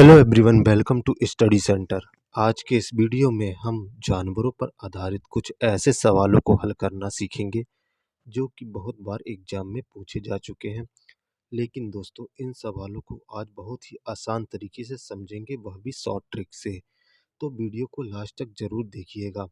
Hello everyone, welcome to study centre. आज के इस वीडियो में हम जानवरों पर आधारित कुछ ऐसे सवालों को हल करना सीखेंगे जो कि बहुत बार एग्जाम में पूछे जा चुके हैं। लेकिन दोस्तों, इन सवालों को आज बहुत ही आसान तरीके से समझेंगे, वह भी शॉर्ट ट्रिक से। तो वीडियो को लास्ट तक जरूर देखिएगा।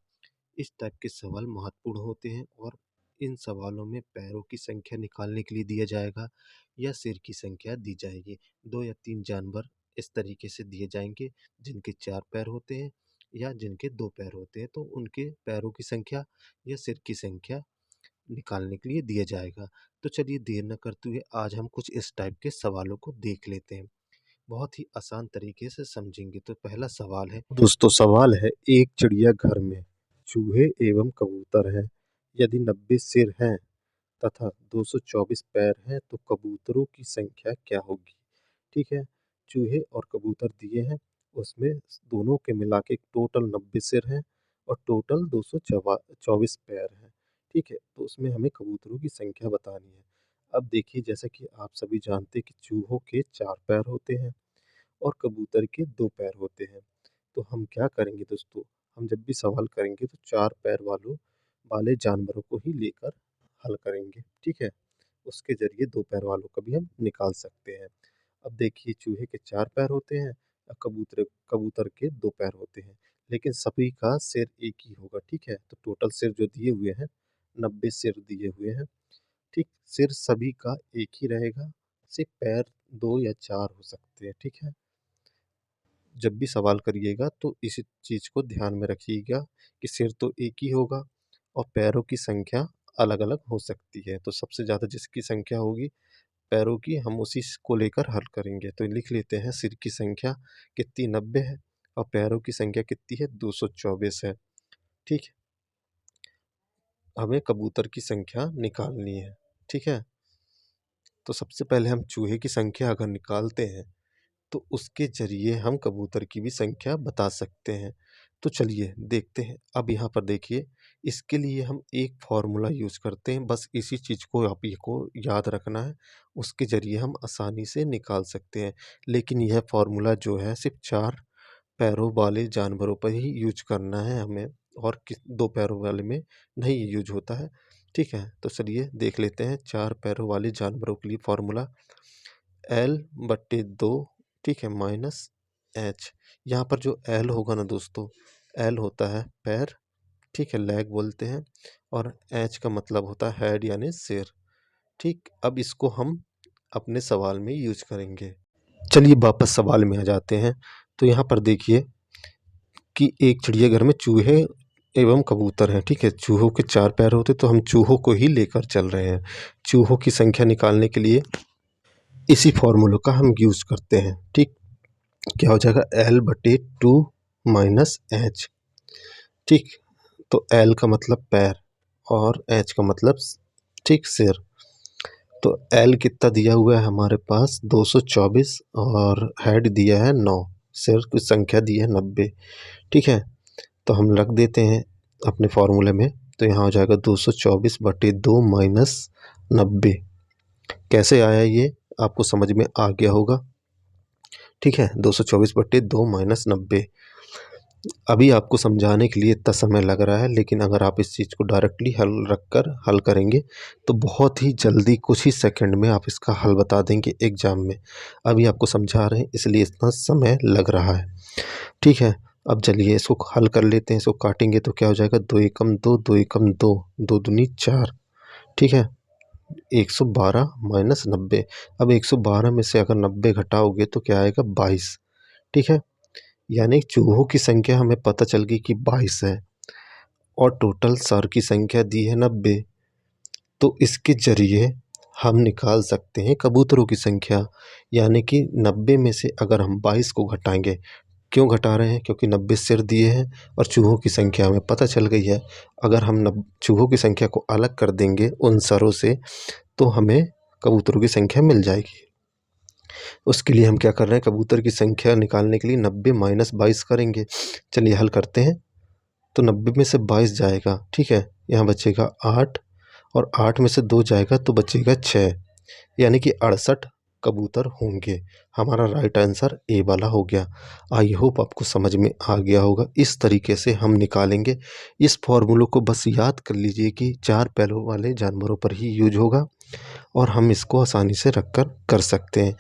इस टाइप के सवाल महत्वपूर्ण होते हैं और इन सवालों में पैरों की संख्या निकालने के लिए दिया जाएगा या सिर की संख्या दी जाएगी। 2 या 3 जानवर इस तरीके से दिए जाएंगे जिनके 4 पैर होते हैं या जिनके 2 पैर होते हैं, तो उनके पैरों की संख्या या सिर की संख्या निकालने के लिए दिया जाएगा। तो चलिए देर न करते हुए आज हम कुछ इस टाइप के सवालों को देख लेते हैं। बहुत ही आसान तरीके से समझेंगे। तो पहला सवाल है दोस्तों, सवाल है, एक चिड़ियाघर में चूहे एवं कबूतर हैं। यदि 90 सिर हैं तथा 224 पैर हैं तो कबूतरों की संख्या क्या होगी। ठीक है, चूहे और कबूतर दिए हैं, उसमें दोनों के मिला के टोटल 90 सिर हैं और टोटल 224 पैर हैं। ठीक है, तो उसमें हमें कबूतरों की संख्या बतानी है। अब देखिए, जैसा कि आप सभी जानते हैं कि चूहों के 4 पैर होते हैं और कबूतर के 2 पैर होते हैं। तो हम क्या करेंगे दोस्तों, हम जब भी सवाल करेंगे तो 4 पैर वाले जानवरों को ही लेकर हल करेंगे। ठीक है, उसके ज़रिए 2 पैर वालों का भी हम निकाल सकते हैं। अब देखिए, चूहे के 4 पैर होते हैं और कबूतर कबूतर के 2 पैर होते हैं, लेकिन सभी का सिर एक ही होगा। ठीक है, तो टोटल सिर जो दिए हुए हैं 90 सिर दिए हुए हैं। ठीक, सिर सभी का एक ही रहेगा, सिर्फ पैर 2 या 4 हो सकते हैं। ठीक है, जब भी सवाल करिएगा तो इसी चीज़ को ध्यान में रखिएगा कि सिर तो एक ही होगा और पैरों की संख्या अलग अलग हो सकती है। तो सबसे ज़्यादा जिसकी संख्या होगी पैरों की, हम उसी को लेकर हल करेंगे। तो लिख लेते हैं, सिर की संख्या कितनी 90 है और पैरों की संख्या कितनी है 224 है। ठीक है, हमें कबूतर की संख्या निकालनी है। ठीक है, तो सबसे पहले हम चूहे की संख्या अगर निकालते हैं तो उसके ज़रिए हम कबूतर की भी संख्या बता सकते हैं। तो चलिए देखते हैं। अब यहाँ पर देखिए, इसके लिए हम एक फ़ॉर्मूला यूज़ करते हैं, बस इसी चीज़ को आप ही को याद रखना है, उसके ज़रिए हम आसानी से निकाल सकते हैं। लेकिन यह फ़ॉर्मूला जो है सिर्फ़ 4 पैरों वाले जानवरों पर ही यूज़ करना है हमें, और 2 पैरों वाले में नहीं यूज़ होता है। ठीक है, तो चलिए देख लेते हैं। 4 पैरों वाले जानवरों के लिए फ़ॉर्मूला L/2, ठीक है, माइनस एच। यहाँ पर जो एल होगा ना दोस्तों, एल होता है पैर, ठीक है, लेग बोलते हैं, और एच का मतलब होता है हेड यानी सिर। ठीक, अब इसको हम अपने सवाल में यूज करेंगे। चलिए वापस सवाल में आ जाते हैं। तो यहाँ पर देखिए कि एक चिड़ियाघर में चूहे एवं कबूतर हैं। ठीक है, चूहों के 4 पैर होते, तो हम चूहों को ही लेकर चल रहे हैं। चूहों की संख्या निकालने के लिए इसी फॉर्मूले का हम यूज करते हैं। ठीक, क्या हो जाएगा, L/2 माइनस एच। ठीक, तो L का मतलब पैर और H का मतलब ठीक सिर। तो L कितना दिया हुआ है हमारे पास 224 और हेड दिया है 9, सिर की संख्या दी है 90। ठीक है, तो हम रख देते हैं अपने फॉर्मूले में। तो यहाँ हो जाएगा 224/2 माइनस 90। कैसे आया ये आपको समझ में आ गया होगा। ठीक है, 224/2 माइनस 90। अभी आपको समझाने के लिए इतना समय लग रहा है, लेकिन अगर आप इस चीज़ को डायरेक्टली हल करेंगे तो बहुत ही जल्दी कुछ ही सेकंड में आप इसका हल बता देंगे एग्ज़ाम में। अभी आपको समझा रहे हैं इसलिए इतना समय लग रहा है। ठीक है, अब चलिए इसको हल कर लेते हैं। इसको काटेंगे तो क्या हो जाएगा, 2 एकम 2, 2 एकम 2, 2 दूनी 4। ठीक है, 112 माइनस 90। अब 112 में से अगर 90 घटाओगे तो क्या आएगा, 22। ठीक है, यानी चूहों की संख्या हमें पता चल गई कि 22 है और टोटल सर की संख्या दी है 90। तो इसके ज़रिए हम निकाल सकते हैं कबूतरों की संख्या, यानी कि 90 में से अगर हम 22 को घटाएंगे। क्यों घटा रहे हैं, क्योंकि 90 सिर दिए हैं और चूहों की संख्या हमें पता चल गई है। अगर हम चूहों की संख्या को अलग कर देंगे उन सरों से तो हमें कबूतरों की संख्या मिल जाएगी। उसके लिए हम क्या कर रहे हैं, कबूतर की संख्या निकालने के लिए 90 माइनस 22 करेंगे। चलिए हल करते हैं। तो 90 में से 22 जाएगा, ठीक है, यहाँ बचेगा 8 और 8 में से 2 जाएगा तो बचेगा 6, यानी कि 68 कबूतर होंगे। हमारा राइट आंसर ए वाला हो गया। आई होप आपको समझ में आ गया होगा। इस तरीके से हम निकालेंगे। इस फॉर्मूले को बस याद कर लीजिए कि 4 पैरों वाले जानवरों पर ही यूज होगा और हम इसको आसानी से रख कर सकते हैं।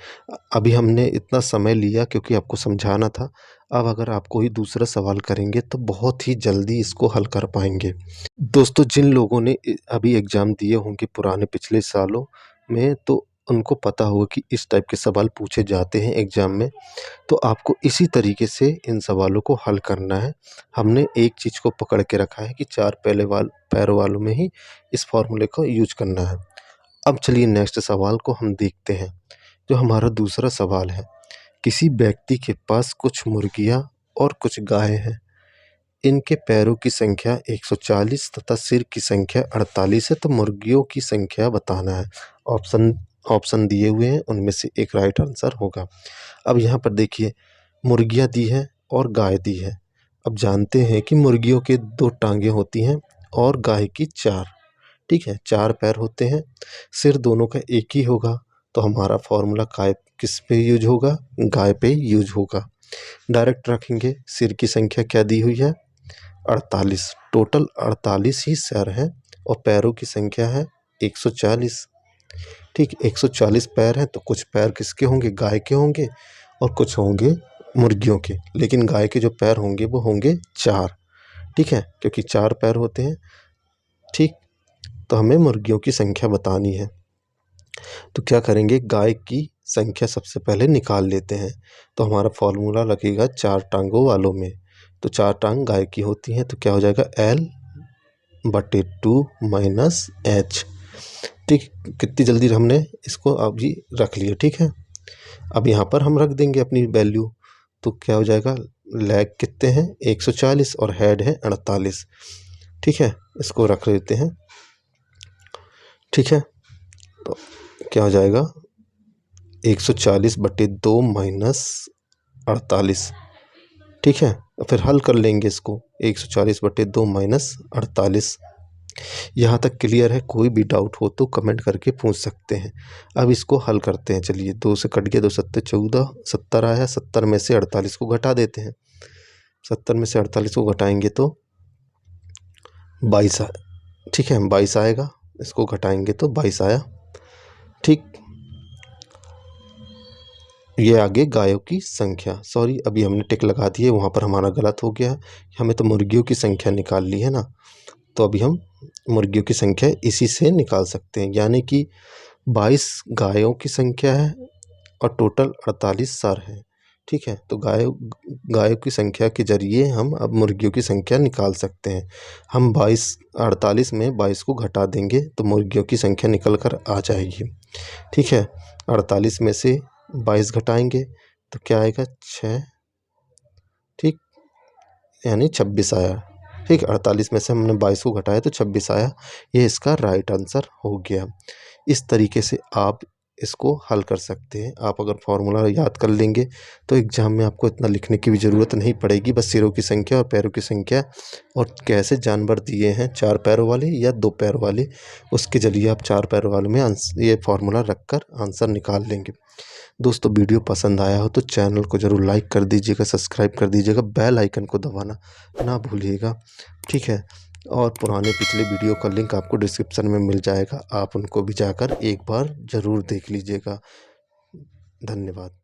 अभी हमने इतना समय लिया क्योंकि आपको समझाना था। अब अगर आप कोई दूसरा सवाल करेंगे तो बहुत ही जल्दी इसको हल कर पाएँगे। दोस्तों, जिन लोगों ने अभी एग्ज़ाम दिए होंगे पुराने पिछले सालों में, तो उनको पता होगा कि इस टाइप के सवाल पूछे जाते हैं एग्ज़ाम में। तो आपको इसी तरीके से इन सवालों को हल करना है। हमने एक चीज़ को पकड़ के रखा है कि 4 पैरों वालों में ही इस फ़ॉर्मूले को यूज़ करना है। अब चलिए नेक्स्ट सवाल को हम देखते हैं। जो हमारा दूसरा सवाल है, किसी व्यक्ति के पास कुछ मुर्गियाँ और कुछ गाय हैं। इनके पैरों की संख्या 140 तथा सिर की संख्या 48 है, तो मुर्गियों की संख्या बताना है। ऑप्शन दिए हुए हैं, उनमें से एक राइट आंसर होगा। अब यहाँ पर देखिए, मुर्गियाँ दी हैं और गाय दी है। अब जानते हैं कि मुर्गियों के 2 टाँगें होती हैं और गाय की 4, ठीक है, 4 पैर होते हैं। सिर दोनों का एक ही होगा, तो हमारा फॉर्मूला किस पे यूज होगा? गाय पे यूज होगा। डायरेक्ट रखेंगे। सिर की संख्या क्या दी हुई है? 48। टोटल 48 ही सिर हैं और पैरों की संख्या है 140। ठीक, 140 पैर हैं, तो कुछ पैर किसके होंगे? गाय के होंगे और कुछ होंगे मुर्गियों के। लेकिन गाय के जो पैर होंगे वो होंगे 4, ठीक है, क्योंकि 4 पैर होते हैं। ठीक, तो हमें मुर्गियों की संख्या बतानी है। तो क्या करेंगे? गाय की संख्या सबसे पहले निकाल लेते हैं। तो हमारा फॉर्मूला लगेगा 4 टांगों वालों में। तो 4 टांग गाय की होती हैं, तो क्या हो जाएगा? L/2 - H। ठीक, कितनी जल्दी हमने इसको अभी रख लिया, ठीक है। अब यहाँ पर हम रख देंगे अपनी वैल्यू। तो क्या हो जाएगा? लेग कितने हैं? 140 और हेड है 48, ठीक है। इसको रख लेते हैं, ठीक है। तो क्या हो जाएगा? 140/2 - 48, ठीक है। फिर हल कर लेंगे इसको। 140/2 - 48। यहाँ तक क्लियर है? कोई भी डाउट हो तो कमेंट करके पूछ सकते हैं। अब इसको हल करते हैं। चलिए, 2 से कट गया, 2 सत्ते 14, 70 आया। 70 में से 48 को घटा देते हैं। 70 में से 48 को घटाएंगे तो 22 ठीक है, 22 आएगा। इसको घटाएंगे तो 22 आया, ठीक। ये आगे गायों की संख्या। सॉरी, अभी हमने टिक लगा दी है, वहाँ पर हमारा गलत हो गया है। हमें तो मुर्गियों की संख्या निकालनी है ना, तो अभी हम मुर्गियों की संख्या इसी से निकाल सकते हैं। यानी कि 22 गायों की संख्या है और टोटल 48 सर हैं, ठीक है। तो गायों की संख्या के ज़रिए हम अब मुर्गियों की संख्या निकाल सकते हैं। हम 48 में 22 को घटा देंगे तो मुर्गियों की संख्या निकल कर आ जाएगी, ठीक है। 48 में से 22 घटाएंगे तो क्या आएगा? 6, ठीक, यानी 26 आया, ठीक। 48 में से हमने 22 को घटाया तो 26 आया। ये इसका राइट आंसर हो गया। इस तरीके से आप इसको हल कर सकते हैं। आप अगर फॉर्मूला याद कर लेंगे तो एग्ज़ाम में आपको इतना लिखने की भी ज़रूरत नहीं पड़ेगी। बस सिरों की संख्या और पैरों की संख्या और कैसे जानवर दिए हैं, 4 पैरों वाले या 2 पैर वाले, उसके ज़रिए आप 4 पैरों वाले में ये फॉर्मूला रख कर आंसर निकाल लेंगे। दोस्तों, वीडियो पसंद आया हो तो चैनल को ज़रूर लाइक कर दीजिएगा, सब्सक्राइब कर दीजिएगा, बेल आइकन को दबाना ना भूलिएगा, ठीक है। और पुराने पिछले वीडियो का लिंक आपको डिस्क्रिप्शन में मिल जाएगा, आप उनको भी जाकर एक बार ज़रूर देख लीजिएगा। धन्यवाद।